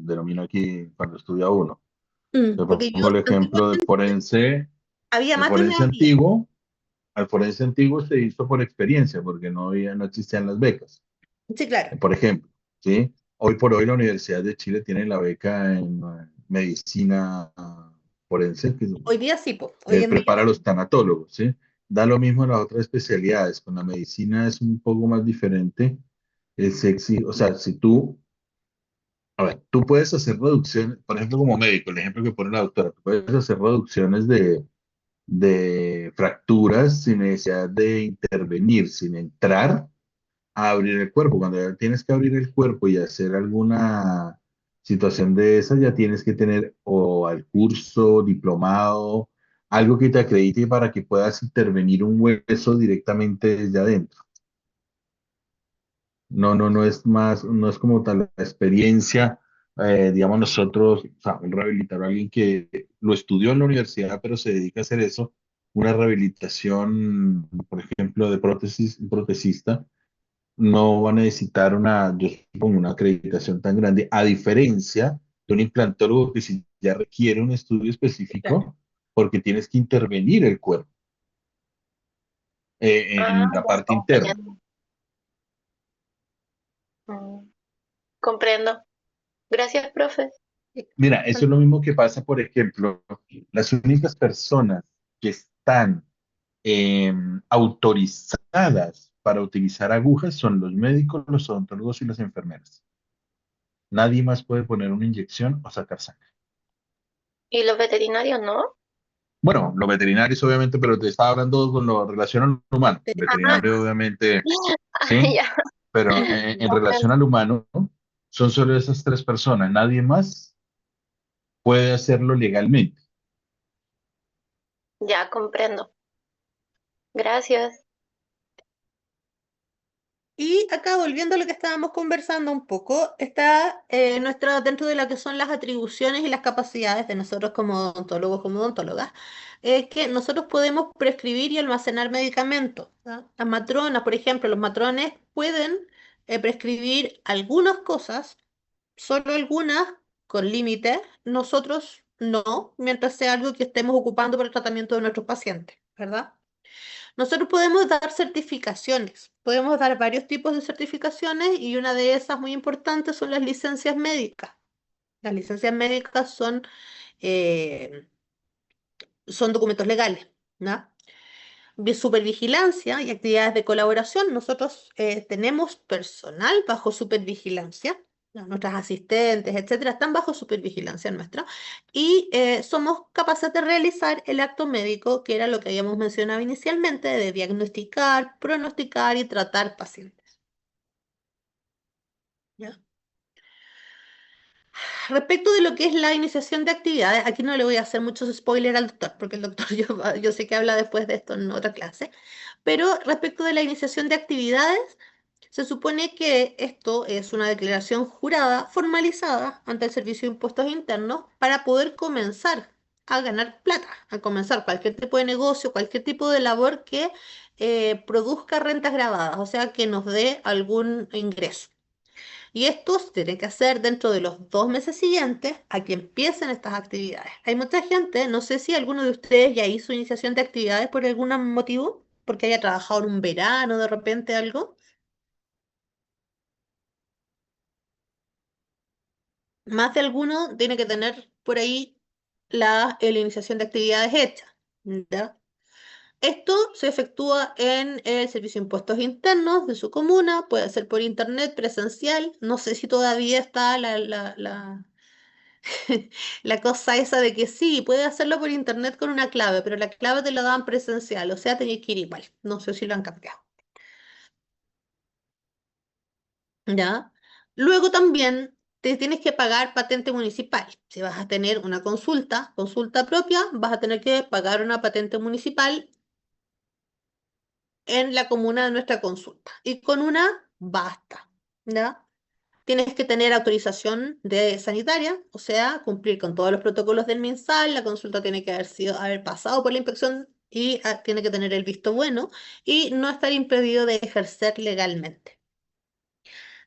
denomino aquí cuando estudia uno. Te Porque yo pongo el ejemplo del antiguamente forense, había el más de forense una vía. antiguo. Al forense antiguo se hizo por experiencia, porque no existían las becas. Sí, claro. Por ejemplo, ¿sí? Hoy por hoy la Universidad de Chile tiene la beca en medicina forense, que Hoy día sí, pues. Hoy en día prepara a sí. los tanatólogos, ¿sí? Da lo mismo en las otras especialidades. Con la medicina es un poco más diferente. O sea, si tú, a ver, tú puedes hacer reducciones, por ejemplo, como médico, el ejemplo que pone la doctora, tú puedes hacer reducciones de fracturas sin necesidad de intervenir, sin entrar a abrir el cuerpo. Cuando ya tienes que abrir el cuerpo y hacer alguna situación de esa, ya tienes que tener o al curso, diplomado, algo que te acredite para que puedas intervenir un hueso directamente desde adentro. No es más, no es como tal la experiencia, digamos nosotros, o sea, un rehabilitador, alguien que lo estudió en la universidad, pero se dedica a hacer eso, una rehabilitación, por ejemplo, de prótesis, un protesista no va a necesitar yo supongo, una acreditación tan grande, a diferencia de un implantólogo que sí ya requiere un estudio Claro. específico porque tienes que intervenir el cuerpo Ah, en la ya parte interna. comprendo. Mm, comprendo. Gracias, profe. Mira, eso es lo mismo que pasa, por ejemplo, las únicas personas que están autorizadas para utilizar agujas son los médicos, los odontólogos y las enfermeras. Nadie más puede poner una inyección o sacar sangre. ¿Y los veterinarios no? Bueno, los veterinarios obviamente, pero te estaba hablando con lo relación al humano. El Ah, veterinario obviamente, ah, sí, ya. pero en relación Comprendo. al humano, son solo esas tres personas. Nadie más puede hacerlo legalmente. Ya comprendo. Gracias. Y acá, volviendo a lo que estábamos conversando un poco, está dentro de lo que son las atribuciones y las capacidades de nosotros como odontólogos, como odontólogas, que nosotros podemos prescribir y almacenar medicamentos. ¿Ya? Las matronas, por ejemplo, los matrones pueden prescribir algunas cosas, solo algunas, con límites, nosotros no, mientras sea algo que estemos ocupando para el tratamiento de nuestros pacientes, ¿verdad? Nosotros podemos dar certificaciones, podemos dar varios tipos de certificaciones y una de esas muy importantes son las licencias médicas. Las licencias médicas eh, son documentos legales, ¿no? Supervigilancia y actividades de colaboración. Nosotros tenemos personal bajo supervigilancia. ¿No? Nuestras asistentes, etcétera, están bajo supervigilancia nuestra y somos capaces de realizar el acto médico, que era lo que habíamos mencionado inicialmente, de diagnosticar, pronosticar y tratar pacientes. ¿Ya? Respecto de lo que es la iniciación de actividades, aquí no le voy a hacer muchos spoilers al doctor, porque el doctor yo sé que habla después de esto en otra clase, pero respecto de la iniciación de actividades, se supone que esto es una declaración jurada formalizada ante el Servicio de Impuestos Internos para poder comenzar a ganar plata, a comenzar cualquier tipo de negocio, cualquier tipo de labor que produzca rentas grabadas, o sea, que nos dé algún ingreso. Y esto se tiene que hacer dentro de los 2 meses siguientes a que empiecen estas actividades. Hay mucha gente, no sé si alguno de ustedes ya hizo iniciación de actividades por algún motivo, porque haya trabajado en un verano de repente algo. Más de alguno tiene que tener por ahí la iniciación de actividades hecha. ¿Ya? Esto se efectúa en el Servicio de Impuestos Internos de su comuna, puede ser por internet, presencial. No sé si todavía está la cosa esa de que sí, puede hacerlo por internet con una clave, pero la clave te la dan presencial, o sea, tenés que ir igual. No sé si lo han cambiado. ¿Ya? Luego también te tienes que pagar patente municipal. Si vas a tener una consulta propia, vas a tener que pagar una patente municipal en la comuna de nuestra consulta. Y con una basta. ¿Ya? Tienes que tener autorización de sanitaria, o sea, cumplir con todos los protocolos del MinSal, la consulta tiene que haber pasado por la inspección y tiene que tener el visto bueno y no estar impedido de ejercer legalmente.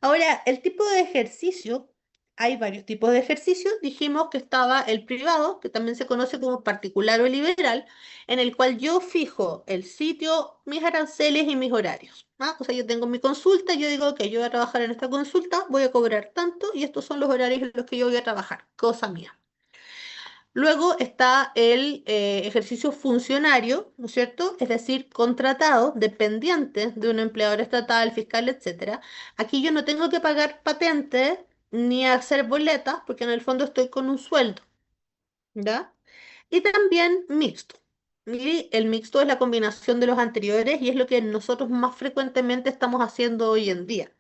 Ahora, el tipo de ejercicio hay varios tipos de ejercicios. Dijimos que estaba el privado, que también se conoce como particular o liberal, en el cual yo fijo el sitio, mis aranceles y mis horarios. ¿Ah? O sea, yo tengo mi consulta, yo digo que yo voy a trabajar en esta consulta, voy a cobrar tanto y estos son los horarios en los que yo voy a trabajar, cosa mía. Luego está el ejercicio funcionario, ¿no es cierto? Es decir, contratado, dependiente de un empleador estatal, fiscal, etcétera. Aquí yo no tengo que pagar patente ni hacer boletas, porque en el fondo estoy con un sueldo, ¿ya? Y también mixto. Y el mixto es la combinación de los anteriores y es lo que nosotros más frecuentemente estamos haciendo hoy en día,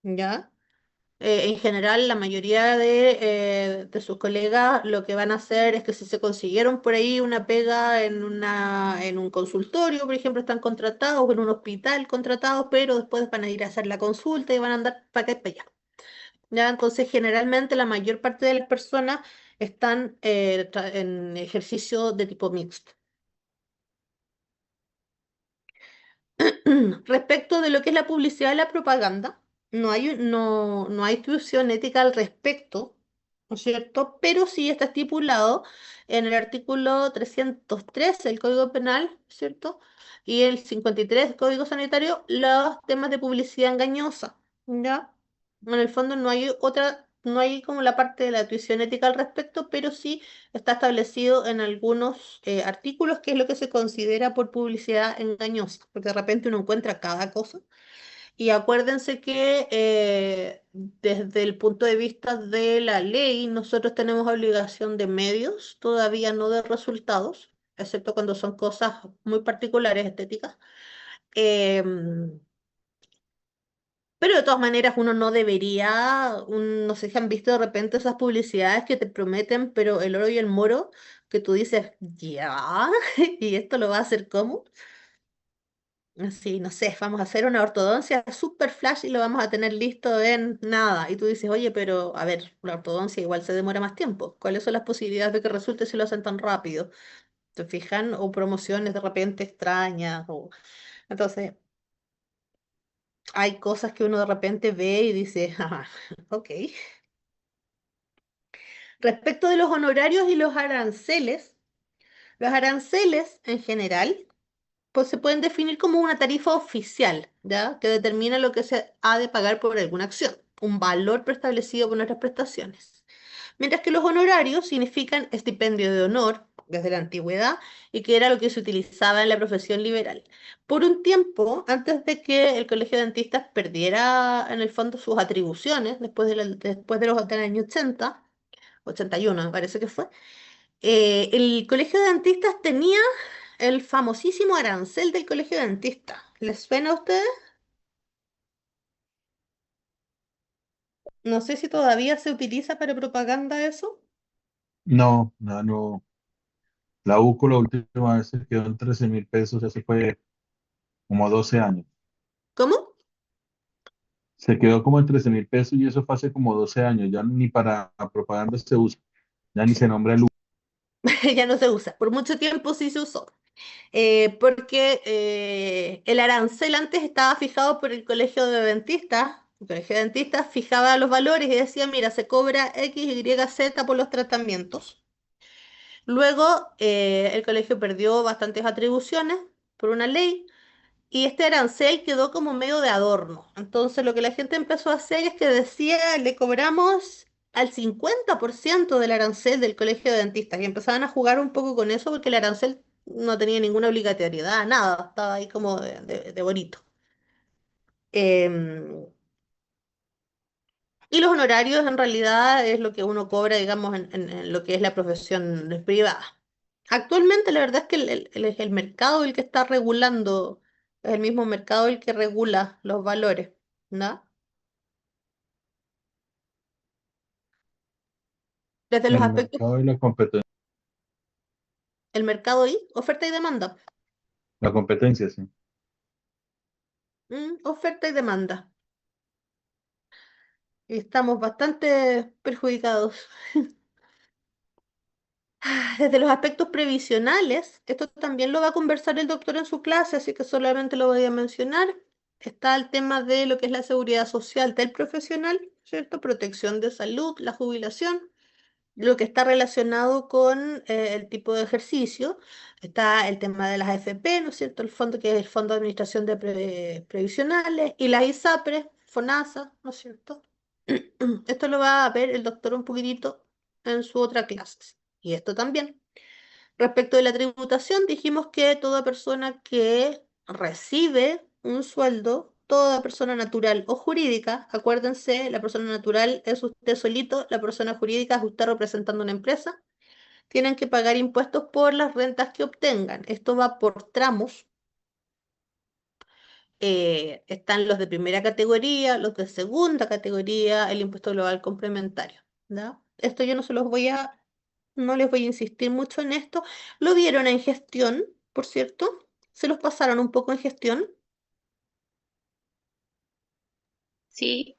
¿ya? En general, la mayoría de sus colegas lo que van a hacer es que si se consiguieron por ahí una pega en un consultorio, por ejemplo, están contratados o en un hospital contratados, pero después van a ir a hacer la consulta y van a andar para acá y para allá. ¿Ya? Entonces, generalmente la mayor parte de las personas están en ejercicio de tipo mixto. Respecto de lo que es la publicidad y la propaganda, no hay discusión ética al respecto, ¿no es cierto? Pero sí está estipulado en el artículo 303 del Código Penal, ¿cierto? Y el 53 del Código Sanitario, los temas de publicidad engañosa, ¿ya? En el fondo no hay como la parte de la tuición ética al respecto, pero sí está establecido en algunos artículos qué es lo que se considera por publicidad engañosa, porque de repente uno encuentra cada cosa. Y acuérdense que desde el punto de vista de la ley, nosotros tenemos obligación de medios, todavía no de resultados, excepto cuando son cosas muy particulares, estéticas. Em, pero de todas maneras uno no debería, no sé si han visto de repente esas publicidades que te prometen, pero el oro y el moro, que tú dices, ya, y esto lo va a hacer ¿cómo? Así, no sé, vamos a hacer una ortodoncia super flash y lo vamos a tener listo en nada. Y tú dices, oye, pero a ver, la ortodoncia igual se demora más tiempo. ¿Cuáles son las posibilidades de que resulte si lo hacen tan rápido? ¿Te fijan? O promociones de repente extrañas. Entonces, hay cosas que uno de repente ve y dice, ah, ok. Respecto de los honorarios y los aranceles en general, pues se pueden definir como una tarifa oficial, ¿ya? Que determina lo que se ha de pagar por alguna acción, un valor preestablecido por nuestras prestaciones. Mientras que los honorarios significan estipendio de honor desde la antigüedad y que era lo que se utilizaba en la profesión liberal. Por un tiempo, antes de que el Colegio de Dentistas perdiera en el fondo sus atribuciones, después de los años 80, 81 me parece que fue, el Colegio de Dentistas tenía el famosísimo arancel del Colegio de Dentistas. ¿Les suena a ustedes? No sé si todavía se utiliza para propaganda eso. No, no, no. La UCO la última vez se quedó en 13.000 pesos, eso fue como 12 años. ¿Cómo? Se quedó como en 13.000 pesos y eso fue hace como 12 años. Ya ni para propaganda se usa, ya ni se nombra el UCO. Ya no se usa. Por mucho tiempo sí se usó. Porque el arancel antes estaba fijado por el Colegio de Dentistas. El Colegio de Dentistas fijaba los valores y decía, mira, se cobra X, Y, Z por los tratamientos. Luego, el colegio perdió bastantes atribuciones por una ley y este arancel quedó como medio de adorno. Entonces, lo que la gente empezó a hacer es que decía, le cobramos al 50% del arancel del colegio de dentistas y empezaban a jugar un poco con eso porque el arancel no tenía ninguna obligatoriedad, nada, estaba ahí como de bonito. Em, y los honorarios en realidad es lo que uno cobra, digamos, en lo que es la profesión privada. Actualmente la verdad es que es el mercado el que está regulando, es el mismo mercado el que regula los valores, ¿no? Desde los El aspectos, mercado y la competencia. el mercado y oferta y demanda. La competencia, sí. Oferta y demanda. Y estamos bastante perjudicados. Desde los aspectos previsionales, esto también lo va a conversar el doctor en su clase, así que solamente lo voy a mencionar. Está el tema de lo que es la seguridad social del profesional ¿cierto? Protección de salud, la jubilación, lo que está relacionado con el tipo de ejercicio. Está el tema de las AFP, ¿no es cierto? El fondo que es el Fondo de Administración de Previsionales y las ISAPRES, FONASA, ¿no es cierto? Esto lo va a ver el doctor un poquitito en su otra clase. Y esto también. Respecto de la tributación, dijimos que toda persona que recibe un sueldo, toda persona natural o jurídica, acuérdense, la persona natural es usted solito, la persona jurídica es usted representando una empresa, tienen que pagar impuestos por las rentas que obtengan. Esto va por tramos. Están los de primera categoría, los de segunda categoría, el impuesto global complementario. ¿Ya? Esto yo no se los voy a, no les voy a insistir mucho en esto. Lo vieron en gestión, por cierto. Se los pasaron un poco en gestión. Sí,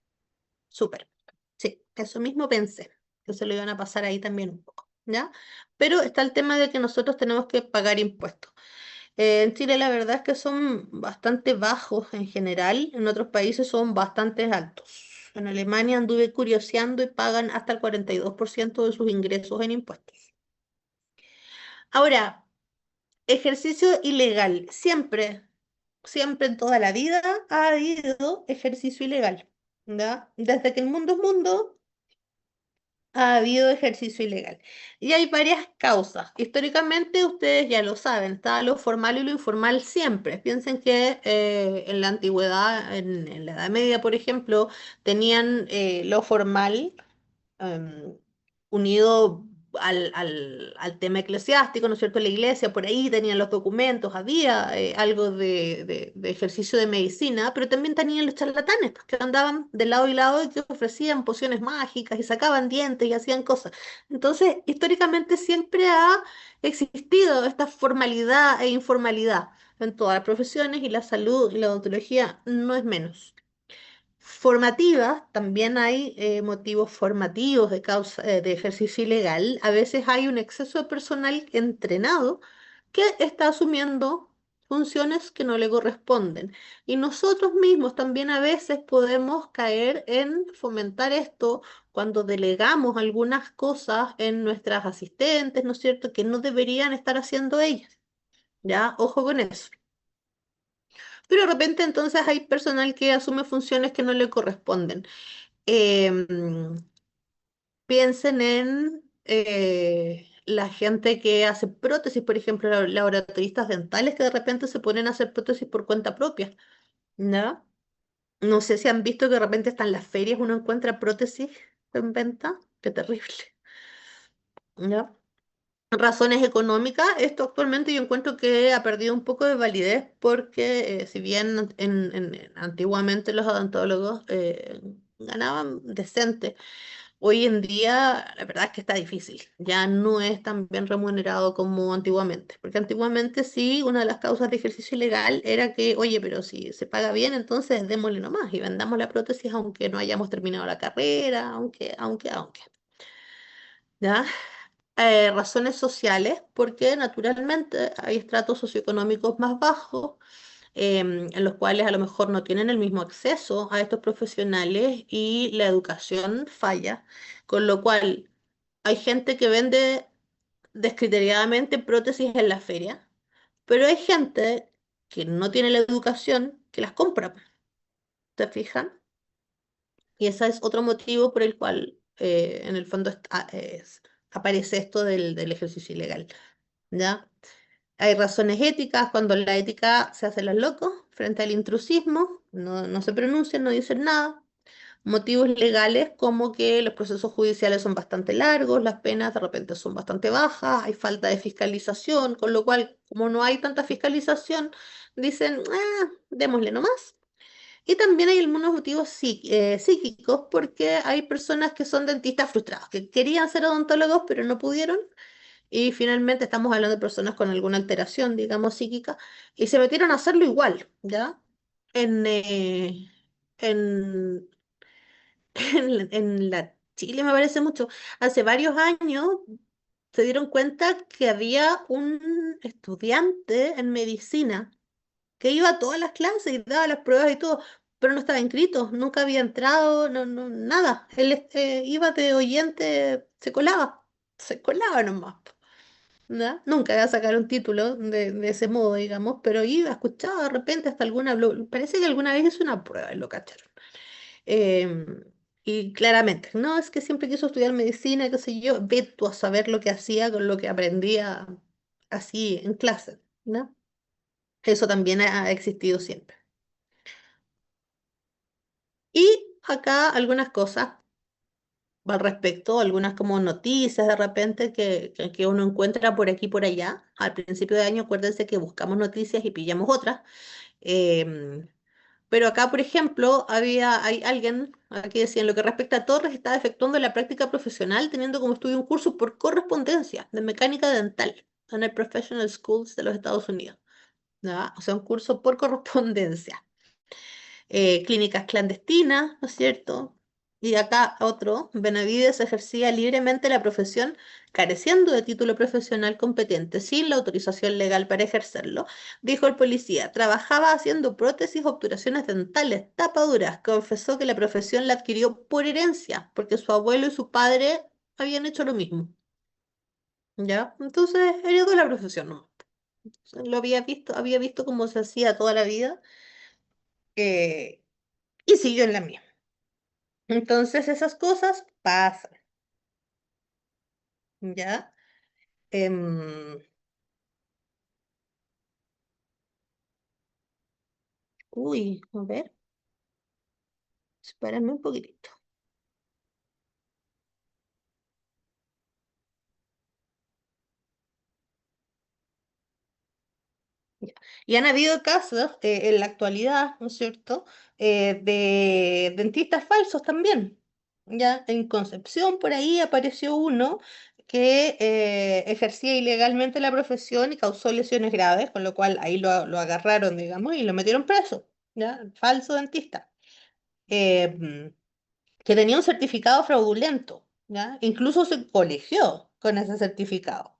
Súper. Sí, eso mismo pensé, que se lo iban a pasar ahí también un poco. ¿Ya? Pero está el tema de que nosotros tenemos que pagar impuestos. En Chile la verdad es que son bastante bajos en general, en otros países son bastante altos. En Alemania anduve curioseando y pagan hasta el 42% de sus ingresos en impuestos. Ahora, ejercicio ilegal. Siempre, siempre en toda la vida ha habido ejercicio ilegal. ¿Ya? Desde que el mundo es mundo, ha habido ejercicio ilegal. Y hay varias causas. Históricamente, ustedes ya lo saben, está lo formal y lo informal siempre. Piensen que en la antigüedad, en la Edad Media, por ejemplo, tenían lo formal em, unido al tema eclesiástico, ¿no es cierto? La iglesia, por ahí tenían los documentos, había algo de ejercicio de medicina, pero también tenían los charlatanes, pues, que andaban de lado y lado y que ofrecían pociones mágicas y sacaban dientes y hacían cosas. Entonces, históricamente siempre ha existido esta formalidad e informalidad en todas las profesiones y la salud y la odontología no es menos. Formativas, también hay motivos formativos de causa de ejercicio ilegal. A veces hay un exceso de personal entrenado que está asumiendo funciones que no le corresponden. Y nosotros mismos también a veces podemos caer en fomentar esto cuando delegamos algunas cosas en nuestras asistentes, ¿no es cierto?, que no deberían estar haciendo ellas. ¿Ya? Ojo con eso. Pero de repente entonces hay personal que asume funciones que no le corresponden. Em, Piensen en la gente que hace prótesis, por ejemplo, laboratoristas dentales que de repente se ponen a hacer prótesis por cuenta propia, ¿no? No sé si han visto que de repente están las ferias, uno encuentra prótesis en venta. Qué terrible, ¿no? Razones económicas, esto actualmente yo encuentro que ha perdido un poco de validez porque si bien antiguamente los odontólogos ganaban decente, hoy en día la verdad es que está difícil, ya no es tan bien remunerado como antiguamente, porque antiguamente sí, una de las causas de ejercicio ilegal era que, oye, pero si se paga bien, entonces démosle nomás y vendamos la prótesis aunque no hayamos terminado la carrera, aunque. ¿Ya? Razones sociales, porque naturalmente hay estratos socioeconómicos más bajos, en los cuales a lo mejor no tienen el mismo acceso a estos profesionales y la educación falla, con lo cual hay gente que vende descriteriadamente prótesis en la feria, pero hay gente que no tiene la educación que las compra, ¿te fijan? Y ese es otro motivo por el cual en el fondo aparece esto del ejercicio ilegal. ¿Ya? Hay razones éticas, cuando la ética se hace los locos frente al intrusismo, no se pronuncian, no dicen nada. Motivos legales como que los procesos judiciales son bastante largos, las penas de repente son bastante bajas, hay falta de fiscalización, con lo cual, como no hay tanta fiscalización, dicen, ah, démosle nomás. Y también hay algunos motivos psíquicos, porque hay personas que son dentistas frustrados, que querían ser odontólogos pero no pudieron y finalmente estamos hablando de personas con alguna alteración, digamos, psíquica, y se metieron a hacerlo igual, ¿ya? En, eh, en, en la Chile me parece mucho. Hace varios años se dieron cuenta que había un estudiante en medicina que iba a todas las clases y daba las pruebas y todo, pero no estaba inscrito, nunca había entrado, no, no, nada. Él iba de oyente, se colaba nomás. ¿Ya? Nunca iba a sacar un título de ese modo, digamos, pero iba, escuchaba de repente hasta parece que alguna vez hizo una prueba y lo cacharon. Em, y claramente, no, es que siempre quiso estudiar medicina, qué sé yo, ve tú a saber lo que hacía con lo que aprendía así en clase, ¿no? Eso también ha existido siempre. Y acá algunas cosas al respecto, algunas como noticias de repente que uno encuentra por aquí y por allá. Al principio de año, acuérdense que buscamos noticias y pillamos otras. Em, pero acá, por ejemplo, hay alguien, aquí decía, en lo que respecta a Torres, estaba efectuando la práctica profesional teniendo como estudio un curso por correspondencia de mecánica dental en el Professional Schools de los Estados Unidos. ¿Ya? O sea, un curso por correspondencia. Clínicas clandestinas, ¿no es cierto? Y acá otro, Benavides ejercía libremente la profesión careciendo de título profesional competente, sin la autorización legal para ejercerlo, dijo el policía. Trabajaba haciendo prótesis, obturaciones dentales, tapaduras. Confesó que la profesión la adquirió por herencia, porque su abuelo y su padre habían hecho lo mismo. ¿Ya? Entonces heredó la profesión, ¿no? Lo había visto cómo se hacía toda la vida eh, y siguió en la misma. Entonces esas cosas pasan, ¿ya? Em, a ver, espérame un poquitito. Ya. Y han habido casos en la actualidad, ¿no es cierto?, de dentistas falsos también. Ya en Concepción por ahí apareció uno que ejercía ilegalmente la profesión y causó lesiones graves, con lo cual ahí lo agarraron, digamos, y lo metieron preso, ¿ya? Falso dentista. Em, que tenía un certificado fraudulento, ¿ya? Incluso se colegió con ese certificado,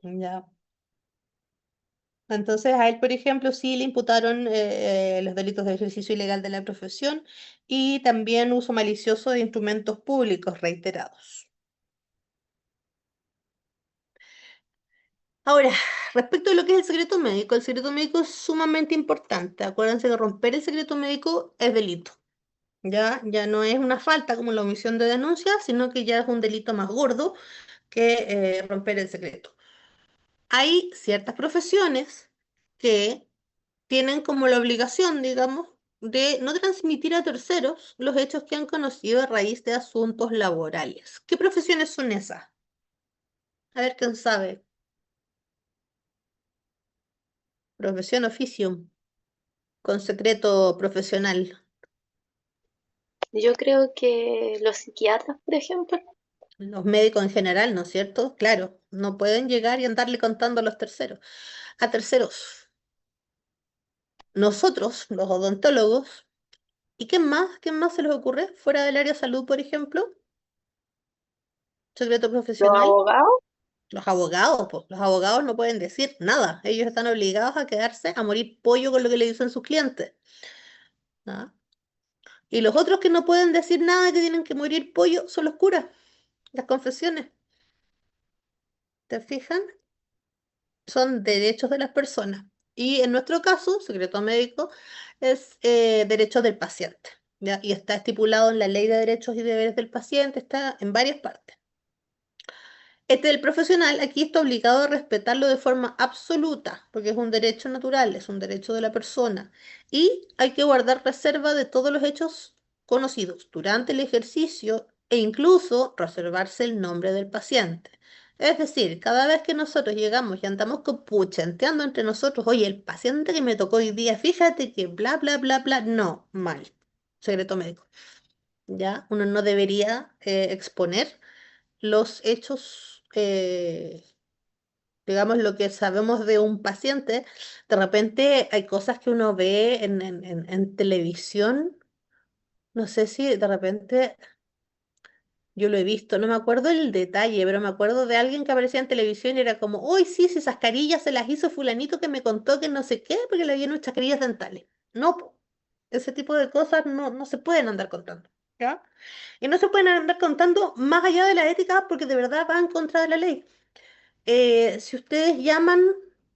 ¿ya? Entonces a él, por ejemplo, sí le imputaron los delitos de ejercicio ilegal de la profesión y también uso malicioso de instrumentos públicos reiterados. Ahora, respecto a lo que es el secreto médico es sumamente importante. Acuérdense que romper el secreto médico es delito. Ya no es una falta como la omisión de denuncia, sino que ya es un delito más gordo que romper el secreto. Hay ciertas profesiones que tienen como la obligación, digamos, de no transmitir a terceros los hechos que han conocido a raíz de asuntos laborales. ¿Qué profesiones son esas? A ver quién sabe. Profesión oficio, con secreto profesional. Yo creo que los psiquiatras, por ejemplo, Los médicos en general, ¿no es cierto? Claro, no pueden llegar y andarle contando a los terceros. A terceros. Nosotros, los odontólogos, ¿y qué más? ¿Qué más se les ocurre? Fuera del área de salud, por ejemplo, secreto los profesional. abogados, Los abogados, pues, los abogados no pueden decir nada. Ellos están obligados a quedarse a morir pollo con lo que le dicen sus clientes. ¿Ah? Y los otros que no pueden decir nada, que tienen que morir pollo, son los curas, las confesiones. ¿Te fijas? Son derechos de las personas. Y en nuestro caso, secreto médico, es derechos del paciente. ¿Ya? Y está estipulado en la Ley de Derechos y Deberes del Paciente, está en varias partes. Este del profesional, aquí está obligado a respetarlo de forma absoluta, porque es un derecho natural, es un derecho de la persona. Y hay que guardar reserva de todos los hechos conocidos durante el ejercicio e incluso reservarse el nombre del paciente. Es decir, cada vez que nosotros llegamos y andamos puchanteando entre nosotros, oye, el paciente que me tocó hoy día, fíjate que bla, bla, bla, bla, no, mal. Secreto médico. ¿Ya? Uno no debería exponer los hechos, digamos, lo que sabemos de un paciente, de repente hay cosas que uno ve en televisión, no sé si de repente yo lo he visto, no me acuerdo el detalle, pero me acuerdo de alguien que aparecía en televisión y era como, uy, sí, si esas carillas se las hizo fulanito que me contó que no sé qué, porque le habían hecho carillas dentales. No, po. Ese tipo de cosas no se pueden andar contando, ¿ya? Y no se pueden andar contando más allá de la ética porque de verdad va en contra de la ley. Si ustedes llaman,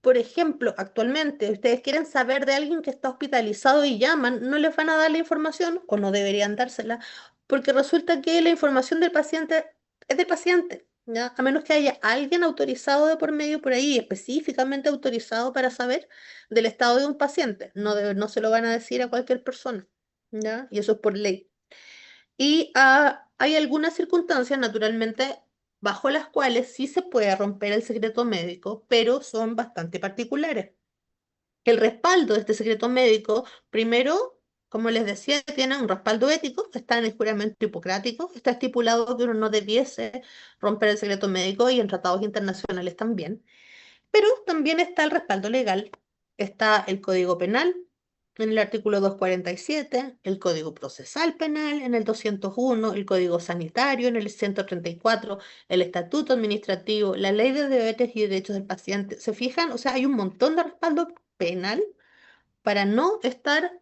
por ejemplo, actualmente, ustedes quieren saber de alguien que está hospitalizado y llaman, no les van a dar la información o no deberían dársela, porque resulta que la información del paciente es del paciente, ¿ya? A menos que haya alguien autorizado de por medio por ahí, específicamente autorizado para saber del estado de un paciente. No se lo van a decir a cualquier persona, ¿ya? Y eso es por ley. Y hay algunas circunstancias, naturalmente, bajo las cuales sí se puede romper el secreto médico, pero son bastante particulares. El respaldo de este secreto médico, primero, como les decía, tiene un respaldo ético, está en el juramento hipocrático, está estipulado que uno no debiese romper el secreto médico y en tratados internacionales también. Pero también está el respaldo legal, está el Código Penal en el artículo 247, el Código Procesal Penal en el 201, el Código Sanitario en el 134, el Estatuto Administrativo, la Ley de Deberes y Derechos del Paciente. ¿Se fijan? O sea, hay un montón de respaldo penal para no estar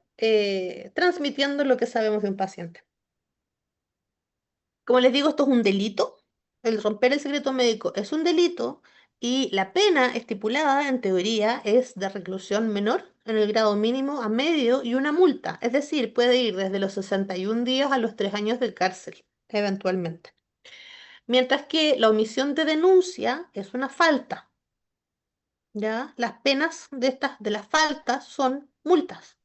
transmitiendo lo que sabemos de un paciente. Como les digo, esto es un delito. El romper el secreto médico es un delito y la pena estipulada, en teoría, es de reclusión menor en el grado mínimo a medio y una multa. Es decir, puede ir desde los 61 días a los 3 años de cárcel, eventualmente. Mientras que la omisión de denuncia es una falta, ¿ya? Las penas de las faltas son multas.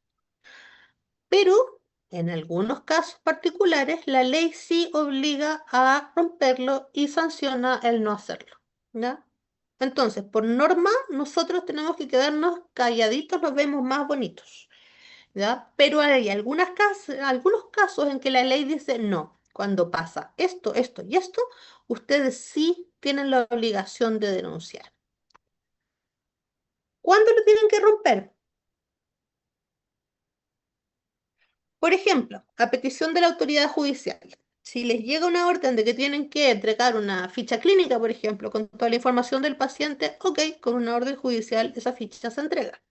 Pero en algunos casos particulares, la ley sí obliga a romperlo y sanciona el no hacerlo, ¿ya? Entonces, por norma, nosotros tenemos que quedarnos calladitos, los vemos más bonitos, ¿ya? Pero hay algunos casos en que la ley dice no. Cuando pasa esto, esto y esto, ustedes sí tienen la obligación de denunciar. ¿Cuándo lo tienen que romper? Por ejemplo, a petición de la autoridad judicial, si les llega una orden de que tienen que entregar una ficha clínica, por ejemplo, con toda la información del paciente, ok, con una orden judicial esa ficha se entrega.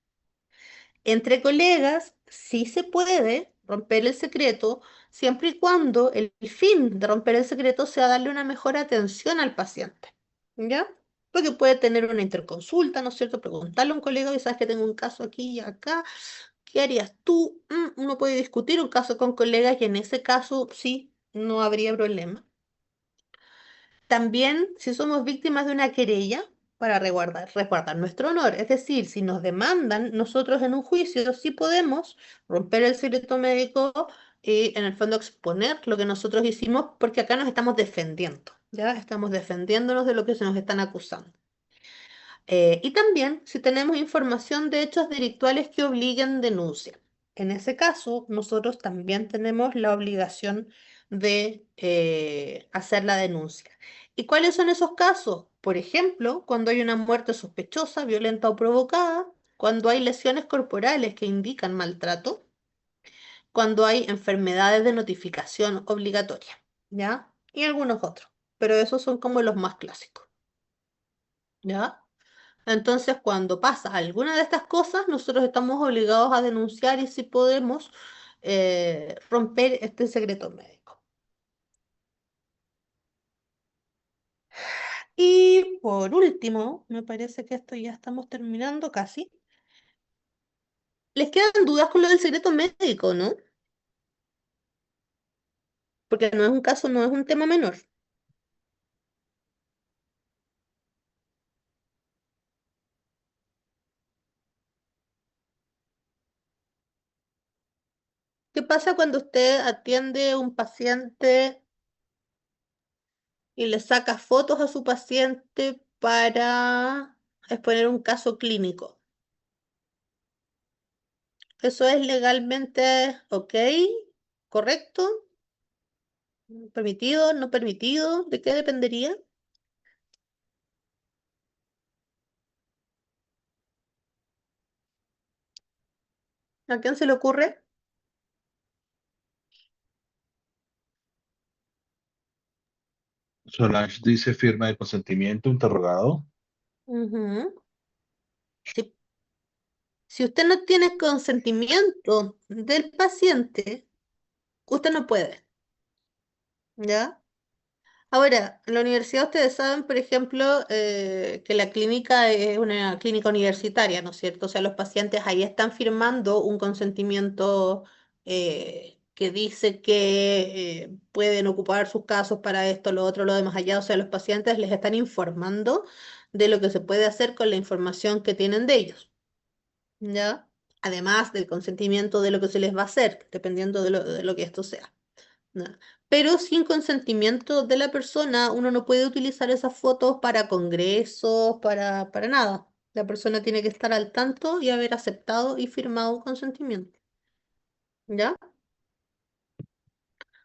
Entre colegas, sí se puede romper el secreto siempre y cuando el fin de romper el secreto sea darle una mejor atención al paciente, ¿ya? Porque puede tener una interconsulta, ¿no es cierto? Preguntarle a un colega, y sabes que tengo un caso aquí y acá, ¿qué harías tú? Uno puede discutir un caso con colegas y en ese caso sí, no habría problema. También si somos víctimas de una querella para resguardar nuestro honor, es decir, si nos demandan, nosotros en un juicio sí podemos romper el secreto médico y en el fondo exponer lo que nosotros hicimos porque acá nos estamos defendiendo, ¿ya? Estamos defendiéndonos de lo que se nos están acusando. Y también si tenemos información de hechos delictuales que obliguen denuncia. En ese caso, nosotros también tenemos la obligación de hacer la denuncia. ¿Y cuáles son esos casos? Por ejemplo, cuando hay una muerte sospechosa, violenta o provocada, cuando hay lesiones corporales que indican maltrato, cuando hay enfermedades de notificación obligatoria, ¿ya? Y algunos otros, pero esos son como los más clásicos, ¿ya? Entonces, cuando pasa alguna de estas cosas, nosotros estamos obligados a denunciar y si podemos romper este secreto médico. Y por último, me parece que esto ya estamos terminando casi. ¿Les quedan dudas con lo del secreto médico, no? Porque no es un caso, no es un tema menor. ¿Qué pasa cuando usted atiende a un paciente y le saca fotos a su paciente para exponer un caso clínico? ¿Eso es legalmente ok? ¿Correcto? ¿Permitido? ¿No permitido? ¿De qué dependería? ¿A quién se le ocurre? Solange dice firma de consentimiento, interrogado. Ujú. Sí, Si usted no tiene consentimiento del paciente, usted no puede, ¿ya? Ahora, en la universidad ustedes saben, por ejemplo, que la clínica es una clínica universitaria, ¿no es cierto? O sea, los pacientes ahí están firmando un consentimiento que dice que pueden ocupar sus casos para esto, lo otro, lo demás allá. O sea, los pacientes les están informando de lo que se puede hacer con la información que tienen de ellos, ¿ya? Además del consentimiento de lo que se les va a hacer, dependiendo de lo que esto sea. ¿No? Pero sin consentimiento de la persona, uno no puede utilizar esas fotos para congresos, para nada. La persona tiene que estar al tanto y haber aceptado y firmado un consentimiento, ¿ya?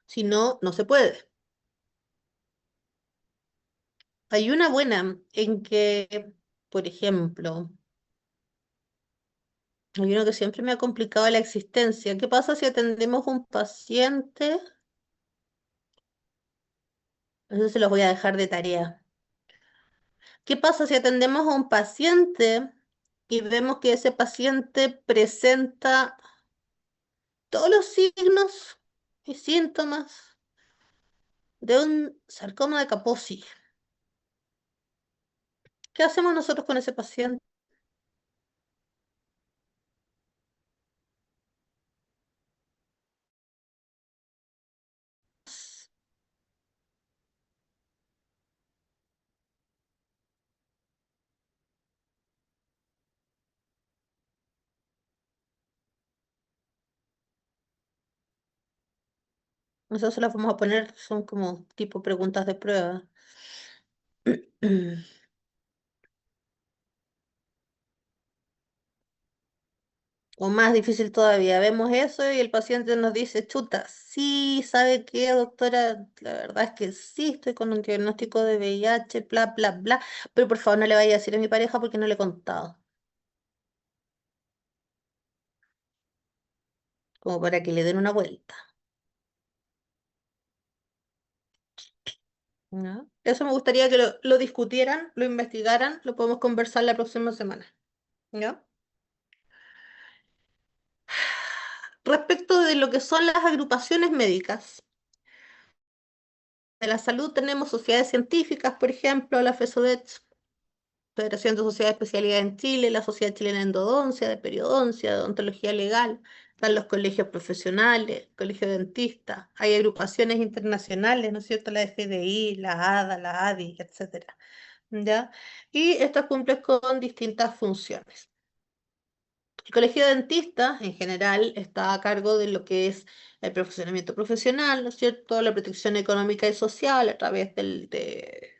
Si no, no se puede. Hay una buena en que, por ejemplo, hay uno que siempre me ha complicado la existencia. ¿Qué pasa si atendemos a un paciente? Eso se los voy a dejar de tarea. ¿Qué pasa si atendemos a un paciente y vemos que ese paciente presenta todos los signos y síntomas de un sarcoma de Kaposi? ¿Qué hacemos nosotros con ese paciente? Nosotros se las vamos a poner, son como tipo preguntas de prueba. O más difícil todavía, vemos eso y el paciente nos dice, chuta, sí, ¿sabe qué, doctora? La verdad es que sí, estoy con un diagnóstico de VIH, bla, bla, bla, pero por favor no le vaya a decir a mi pareja porque no le he contado, como para que le den una vuelta, ¿no? Eso me gustaría que lo discutieran, lo investigaran, lo podemos conversar la próxima semana, ¿no? Respecto de lo que son las agrupaciones médicas de la salud, tenemos sociedades científicas, por ejemplo, la FESODET, Federación de Sociedades de Especialidad en Chile, la Sociedad Chilena de Endodoncia, de Periodoncia, de Odontología Legal, están los colegios profesionales, colegios dentistas, hay agrupaciones internacionales, ¿no es cierto? La FDI, la ADA, la ADI, etcétera, ¿ya? Y estas cumplen con distintas funciones. El colegio de dentistas, en general, está a cargo de lo que es el profesionamiento profesional, ¿no es cierto? La protección económica y social a través de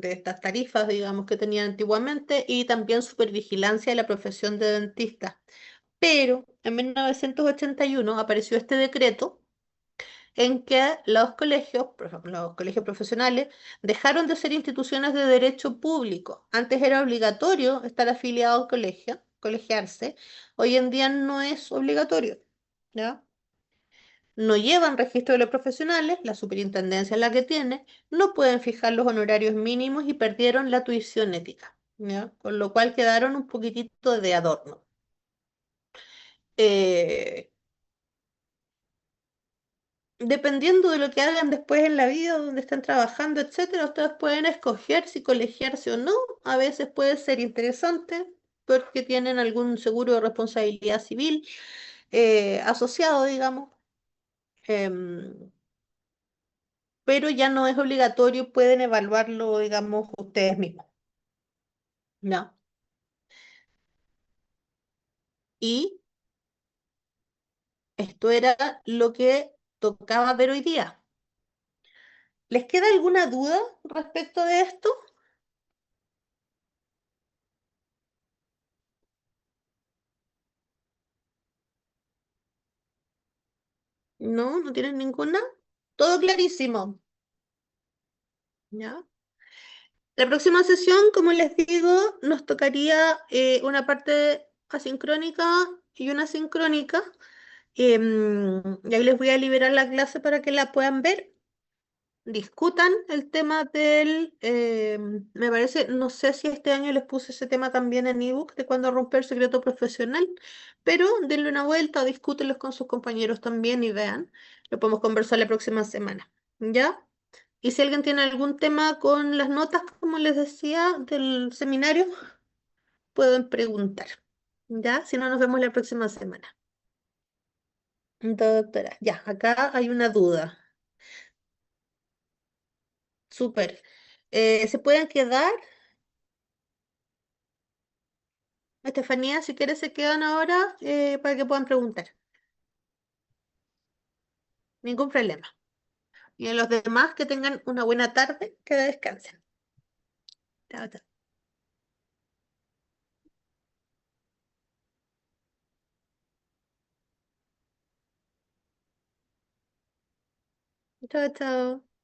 estas tarifas, digamos, que tenían antiguamente, y también supervigilancia de la profesión de dentista. Pero en 1981 apareció este decreto en que los colegios, por ejemplo, los colegios profesionales, dejaron de ser instituciones de derecho público. Antes era obligatorio estar afiliado al colegio, colegiarse. Hoy en día no es obligatorio, ¿ya? No llevan registro de los profesionales, la superintendencia es la que tiene, no pueden fijar los honorarios mínimos y perdieron la tuición ética, ¿ya? Con lo cual quedaron un poquitito de adorno. Eh, Dependiendo de lo que hagan después en la vida, donde estén trabajando, etcétera, ustedes pueden escoger si colegiarse o no. A veces puede ser interesante porque tienen algún seguro de responsabilidad civil asociado, digamos, em, pero ya no es obligatorio, pueden evaluarlo, digamos, ustedes mismos, ¿no? Y esto era lo que tocaba ver hoy día. ¿Les queda alguna duda respecto de esto? ¿No? ¿No tienen ninguna? Todo clarísimo. ¿Ya? La próxima sesión, como les digo, nos tocaría una parte asincrónica y una sincrónica. Y ahí les voy a liberar la clase para que la puedan ver. discutan el tema me parece, no sé si este año les puse ese tema también en ebook de cuando romper el secreto profesional, pero denle una vuelta, discútenlos con sus compañeros también y vean, lo podemos conversar la próxima semana, ¿ya? Y si alguien tiene algún tema con las notas, como les decía, del seminario, pueden preguntar, ¿ya? Si no, nos vemos la próxima semana. Doctora, ya, acá hay una duda. Súper. ¿Se pueden quedar? Estefanía, si quieres, se quedan ahora para que puedan preguntar. Ningún problema. Y a los demás que tengan una buena tarde, que descansen. Chao, chao. Chao, chao.